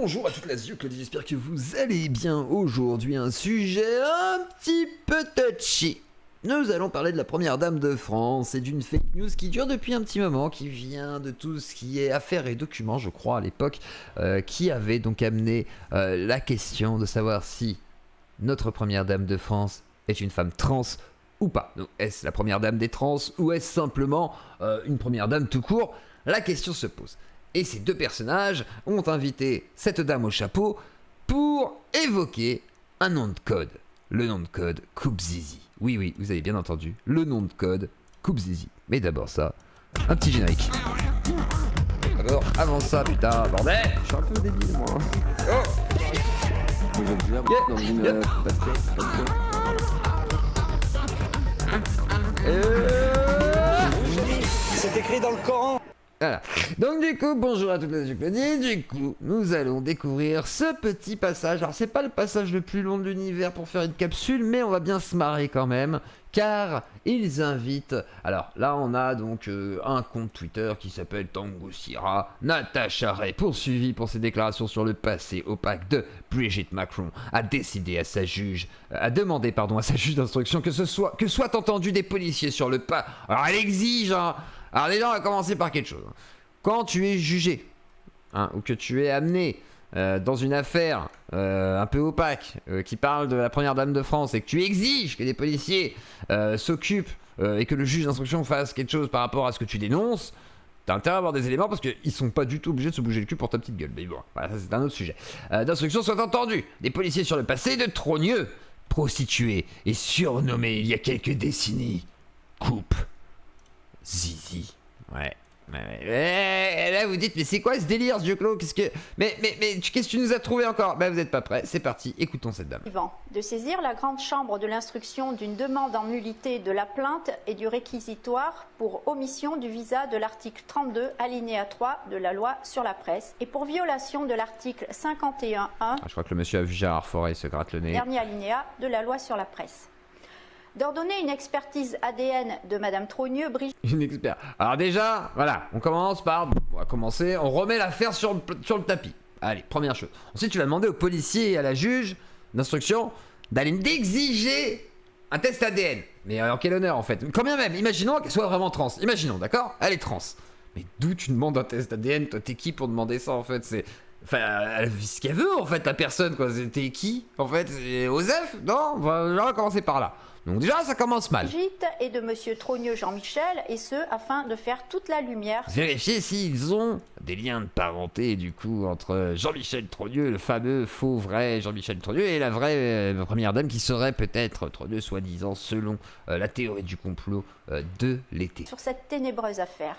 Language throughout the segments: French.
Bonjour à toute la Zuc, j'espère que vous allez bien. Aujourd'hui, un sujet un petit peu touchy. Nous allons parler de la première dame de France et d'une fake news qui dure depuis un petit moment, qui vient de tout ce qui est affaires et documents, je crois, à l'époque, qui avait donc amené la question de savoir si notre première dame de France est une femme trans ou pas. Donc, est-ce la première dame des trans ou est-ce simplement une première dame tout court? La question se pose. Et ces deux personnages ont invité cette dame au chapeau pour évoquer un nom de code. Le nom de code Coupe Zizi. Oui, oui, vous avez bien entendu. Le nom de code Coupe Zizi. Mais d'abord ça, un petit générique. D'abord, avant ça, putain, bordel. Je suis un peu débile, moi. Oh. Vous êtes déjà dans une C'est écrit dans le Coran. Voilà. Donc du coup, bonjour à toutes les Claudie. Du coup, nous allons découvrir ce petit passage. Alors c'est pas le passage le plus long de l'univers pour faire une capsule, mais on va bien se marrer quand même, car ils invitent. Alors là, on a donc un compte Twitter qui s'appelle Tango Sira. Natacha Ray, poursuivie pour ses déclarations sur le passé opaque de Brigitte Macron, a décidé à sa juge, a demandé à sa juge d'instruction que soit entendu des policiers sur le pas. Alors elle exige. Alors déjà, on va commencer par quelque chose. Quand tu es jugé, ou que tu es amené dans une affaire un peu opaque, qui parle de la première dame de France, et que tu exiges que des policiers s'occupent et que le juge d'instruction fasse quelque chose par rapport à ce que tu dénonces, t'as intérêt à avoir des éléments parce qu'ils sont pas du tout obligés de se bouger le cul pour ta petite gueule. Mais bon, voilà, ça c'est un autre sujet. D'instruction soit entendu des policiers sur le passé de trogneux, prostituées et surnommés il y a quelques décennies Coupe Zizi. Ouais. Là vous dites mais c'est quoi ce délire ce vieux Claude? Qu'est-ce que tu nous as trouvé encore? Vous êtes pas prêts, c'est parti, écoutons cette dame. De saisir la grande chambre de l'instruction d'une demande en nullité de la plainte et du réquisitoire pour omission du visa de l'article 32 alinéa 3 de la loi sur la presse et pour violation de l'article 51.1 je crois que le monsieur a vu Gérard Forêt se gratte le nez. Dernier alinéa de la loi sur la presse. D'ordonner une expertise ADN de Madame Trogneux, Brigitte. Une expert. Alors déjà, voilà, on remet l'affaire sur le tapis. Allez, première chose. Ensuite, tu vas demander aux policiers et à la juge d'instruction d'exiger un test ADN. Mais en quel honneur en fait? Quand bien même, imaginons qu'elle soit vraiment trans. Imaginons, d'accord? Elle est trans. Mais d'où tu demandes un test ADN? Toi, t'es qui pour demander ça en fait? Elle fait ce qu'elle veut en fait, la personne quoi. T'es qui en fait? C'est Osef? Non? On va commencer par là. Donc déjà, ça commence mal. Brigitte et de Monsieur Trogneux Jean-Michel, et ce, afin de faire toute la lumière. Vérifier s'ils ont des liens de parenté, du coup, entre Jean-Michel Trogneux, le fameux faux vrai Jean-Michel Trogneux, et la vraie première dame qui serait peut-être Trogneux, soi-disant, selon la théorie du complot de l'été. Sur cette ténébreuse affaire.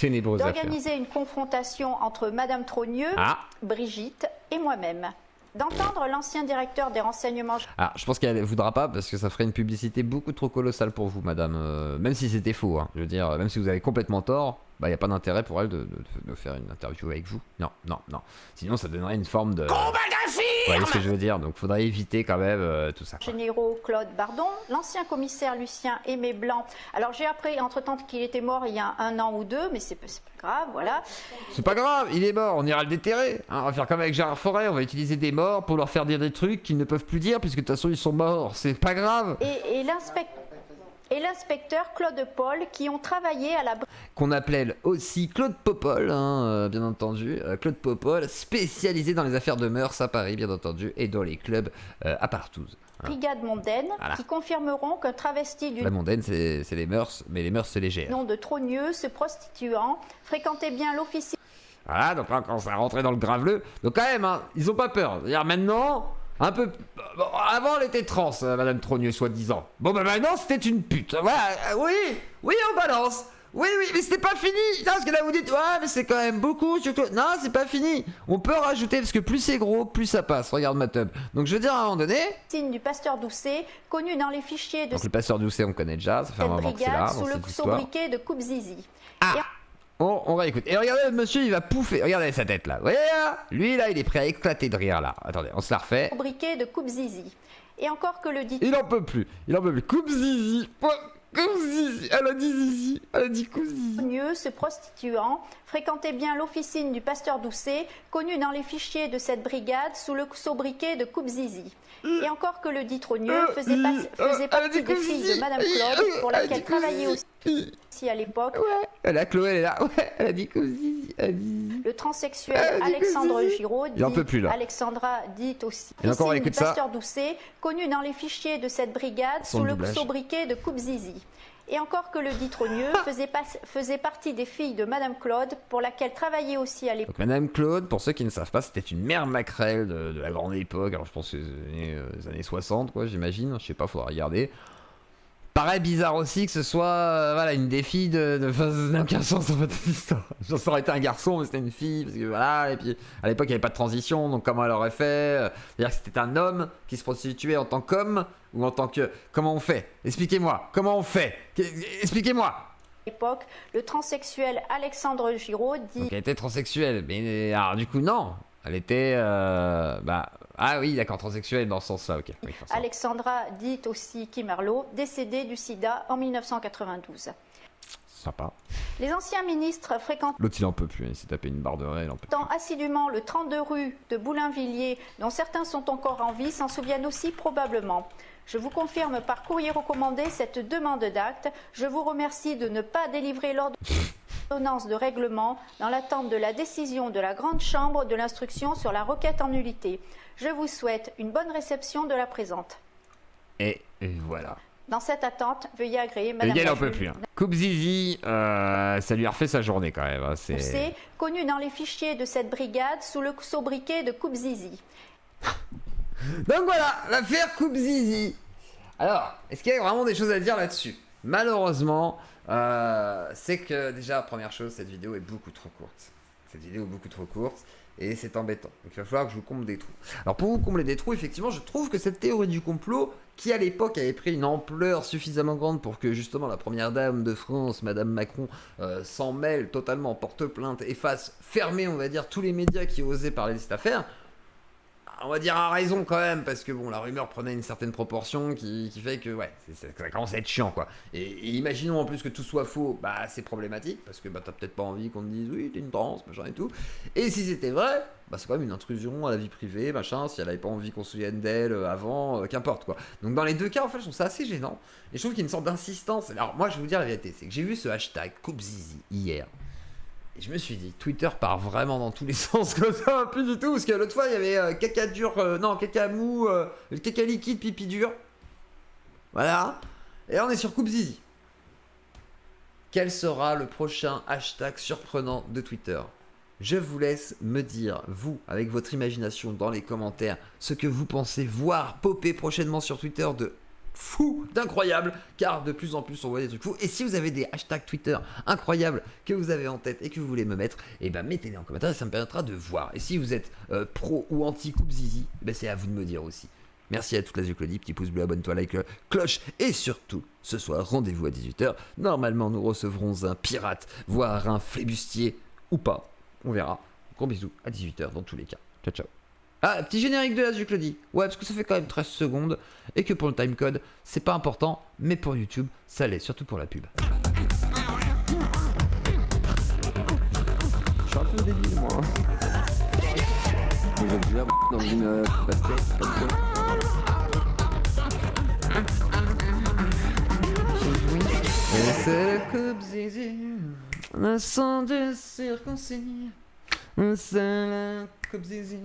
D'organiser une confrontation entre Madame Trogneux, Brigitte et moi-même. D'entendre l'ancien directeur des renseignements. Alors, je pense qu'elle ne voudra pas parce que ça ferait une publicité beaucoup trop colossale pour vous, madame. Même si c'était faux, hein. Je veux dire, même si vous avez complètement tort, il n'y a pas d'intérêt pour elle de faire une interview avec vous. Non. Sinon, ça donnerait une forme de. Combat d'infirme. Vous voyez ce que je veux dire? Donc, il faudrait éviter quand même tout ça. Généraux Claude Bardon, l'ancien commissaire Lucien Aimé Blanc. Alors, j'ai appris entre-temps qu'il était mort il y a 1 an ou 2, mais c'est pas grave, voilà. C'est pas grave, il est mort, on ira le déterrer. Hein, on va faire comme avec Gérard Forêt, on va utiliser des morts pour leur faire dire des trucs qu'ils ne peuvent plus dire, puisque de toute façon, ils sont morts. C'est pas grave. Et l'inspecteur Claude Paul qui ont travaillé à la... Qu'on appelait aussi Claude Popol, bien entendu. Claude Popol, spécialisé dans les affaires de mœurs à Paris, bien entendu, et dans les clubs à Partouze. Brigade mondaine, voilà. Qui confirmeront qu'un travesti du... La mondaine, c'est les mœurs, mais les mœurs, c'est légère. Nom de Trogneux, se prostituant, fréquentait bien l'officier... Voilà, donc là, quand ça rentrait dans le graveleux, donc quand même, ils ont pas peur. C'est-à-dire maintenant... Un peu... Bon, avant, elle était trans, Madame Trogneux, soi-disant. Bon, maintenant, c'était une pute. Voilà, oui, on balance. Oui, mais c'était pas fini. Non, parce que là, vous dites, ouais, mais c'est quand même beaucoup. Surtout... Non, c'est pas fini. On peut rajouter, parce que plus c'est gros, plus ça passe. Regarde ma tub. Donc, je veux dire, à un moment donné... Signe du pasteur Doucet, connu dans les fichiers de... Donc, le pasteur Doucet, on connaît déjà. Ça fait un moment que c'est là, sous le sobriquet de Coupe Zizi. On va écouter. Et regardez, le monsieur, il va pouffer. Regardez sa tête, là. Vous voyez, là? Lui, là, il est prêt à éclater de rire, là. Attendez, on se la refait. Sobriquet de Coupe Zizi. Et encore que le dit... Il en peut plus. Coupe Zizi. Zizi. Elle a dit Zizi. Elle a dit Zizi. Se prostituant, fréquentait bien l'officine du pasteur Doucet, connu dans les fichiers de cette brigade sous le sobriquet de Coupe Zizi. Et encore que le dit Trogneux faisait partie des filles de Madame Claude, pour laquelle travaillait aussi à l'époque. Ouais, la Chloé, elle est là. Ouais, elle a dit Zizi. Le transsexuel Alexandre Giraud, dit Alexandra, dit aussi officine du pasteur Doucet, connu dans les fichiers de cette brigade sous le sobriquet de Coupe Zizi. Et encore que le dit Trogneux faisait partie des filles de Madame Claude, pour laquelle travaillait aussi à l'époque. Madame Claude, pour ceux qui ne savent pas, c'était une mère maquerelle de la grande époque. Alors je pense que les années 60, quoi, j'imagine. Je sais pas, faudra regarder. Pareil, bizarre aussi que ce soit voilà, une des filles ça n'a aucun sens en fait cette histoire. Ça aurait été un garçon, mais c'était une fille, parce que voilà, et puis à l'époque il n'y avait pas de transition, donc comment elle aurait fait c'est-à-dire que c'était un homme qui se prostituait en tant qu'homme, ou en tant que... Comment on fait? Expliquez-moi, comment on fait? Expliquez-moi! L'époque, le transsexuel Alexandre Giraud dit... Donc elle était transsexuelle, mais alors du coup non, elle était... Ah oui, d'accord, transsexuelle dans ce sens-là, ok. Oui, Alexandra dit aussi Kimerlo, décédée du sida en 1992. Sympa. Les anciens ministres fréquentent... L'autre il en peut plus, il s'est tapé une barre de rail, il en peut plus. Assidûment le 32 rue de Boulainvilliers, dont certains sont encore en vie, s'en souviennent aussi probablement. Je vous confirme par courrier recommandé cette demande d'acte. Je vous remercie de ne pas délivrer l'ordonnance de règlement dans l'attente de la décision de la Grande Chambre de l'instruction sur la requête en nullité. Je vous souhaite une bonne réception de la présente. Et voilà. Dans cette attente, veuillez agréer Madame la peut plus. Coupe Zizi, ça lui a refait sa journée quand même. Hein, c'est connu dans les fichiers de cette brigade sous le sobriquet de Coupe Zizi. Donc voilà, l'affaire Coupe Zizi. Alors, est-ce qu'il y a vraiment des choses à dire là-dessus? Malheureusement, c'est que déjà, première chose, cette vidéo est beaucoup trop courte. Et c'est embêtant. Donc il va falloir que je vous comble des trous. Alors pour vous combler des trous, effectivement, je trouve que cette théorie du complot, qui à l'époque avait pris une ampleur suffisamment grande pour que justement la première dame de France, Madame Macron, s'en mêle totalement, porte plainte et fasse fermer, on va dire, tous les médias qui osaient parler de cette affaire, on va dire à raison quand même, parce que bon, la rumeur prenait une certaine proportion qui fait que ouais, ça commence à être chiant quoi. Et imaginons en plus que tout soit faux, bah c'est problématique, parce que bah t'as peut-être pas envie qu'on te dise oui t'es une trans, machin et tout. Et si c'était vrai, bah c'est quand même une intrusion à la vie privée, machin, si elle avait pas envie qu'on se souvienne d'elle avant, qu'importe quoi. Donc dans les deux cas en fait je trouve ça assez gênant, et je trouve qu'il y a une sorte d'insistance. Alors moi je vais vous dire la vérité, c'est que j'ai vu ce hashtag Coupe Zizi hier. Et je me suis dit, Twitter part vraiment dans tous les sens comme ça, plus du tout, parce que l'autre fois il y avait caca dur, caca mou, caca liquide, pipi dur. Voilà. Et là on est sur Coupe Zizi. Quel sera le prochain hashtag surprenant de Twitter? Je vous laisse me dire, vous, avec votre imagination dans les commentaires, ce que vous pensez voir popper prochainement sur Twitter de fou, d'incroyable, car de plus en plus on voit des trucs fous. Et si vous avez des hashtags Twitter incroyables que vous avez en tête et que vous voulez me mettre, et ben mettez-les en commentaire et ça me permettra de voir. Et si vous êtes pro ou anti Coupe Zizi, ben c'est à vous de me dire aussi. Merci à toute la Claudie, petit pouce bleu, abonne-toi, like, cloche, et surtout, ce soir, rendez-vous à 18h. Normalement, nous recevrons un pirate, voire un flibustier, ou pas, on verra. Gros bisous, à 18h dans tous les cas. Ciao, ciao. Ah, petit générique de la Claudie. Ouais, parce que ça fait quand même 13 secondes, et que pour le timecode, c'est pas important, mais pour YouTube, ça l'est, surtout pour la pub. Je suis un peu débile, moi. Vous êtes déjà dans une basket comme ça. Et c'est le Coupe Zizi, le sang de circoncis. C'est la Coupe Zizi,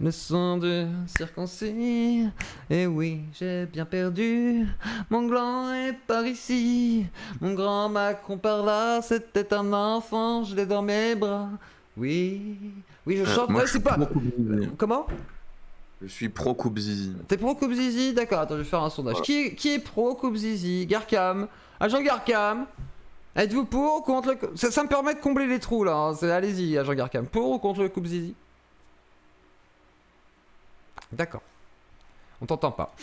le sang de circoncis. Et oui, j'ai bien perdu. Mon gland est par ici. Mon grand Macron par là. C'était un enfant, je l'ai dans mes bras. Oui, oui, je chante. Ouais, c'est pas. Comment? Je suis pro Coupe Zizi. T'es pro Coupe Zizi? D'accord, attends, je vais faire un sondage. Voilà. Qui est pro Coupe Zizi? Garcam. Agent Garcam. Êtes-vous pour ou contre le... Ça me permet de combler les trous là. Hein. Allez-y, Agent Garcam. Pour ou contre le Coupe Zizi? D'accord. On t'entend pas.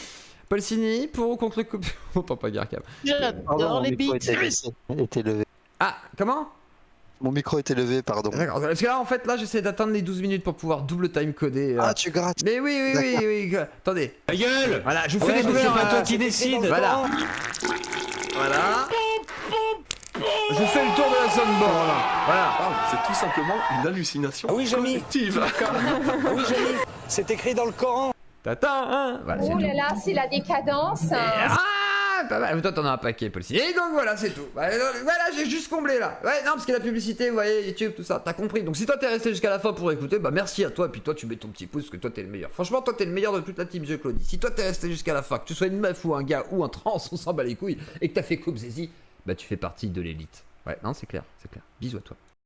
Paul Sini, pour ou contre le Coupe... On t'entend pas Garcam. J'adore les beats. Était levé. Ah, comment? Mon micro était levé, pardon. D'accord, parce que là, en fait, là, j'essaie d'atteindre les 12 minutes pour pouvoir double time coder. Ah, tu grattes. Mais oui. Attendez. Ta gueule. Voilà, je vous fais découvrir. C'est pas toi qui décide. Voilà. Voilà. Je fais le tour de la soundboard là. Voilà. Ah, c'est tout simplement une hallucination Ah oui, Jamy. collective. Ah oui, Jamy, c'est écrit dans le Coran. Tata, hein. Voilà, c'est Oh tout. là là, c'est la décadence. Ah, pas mal. Toi, t'en as un paquet, Paul. Et donc voilà, c'est tout. Voilà, j'ai juste comblé là. Ouais, non, parce que la publicité, vous voyez, YouTube, tout ça, t'as compris. Donc si toi t'es resté jusqu'à la fin pour écouter, bah merci à toi. Et puis toi, tu mets ton petit pouce, parce que toi t'es le meilleur. Franchement, toi t'es le meilleur de toute la team The Claudie. Si toi t'es resté jusqu'à la fin, que tu sois une meuf ou un gars ou un trans, on s'en bat les couilles, et que t'as fait Coupe Zizi, bah tu fais partie de l'élite. Ouais, non, c'est clair, c'est clair. Bisous à toi.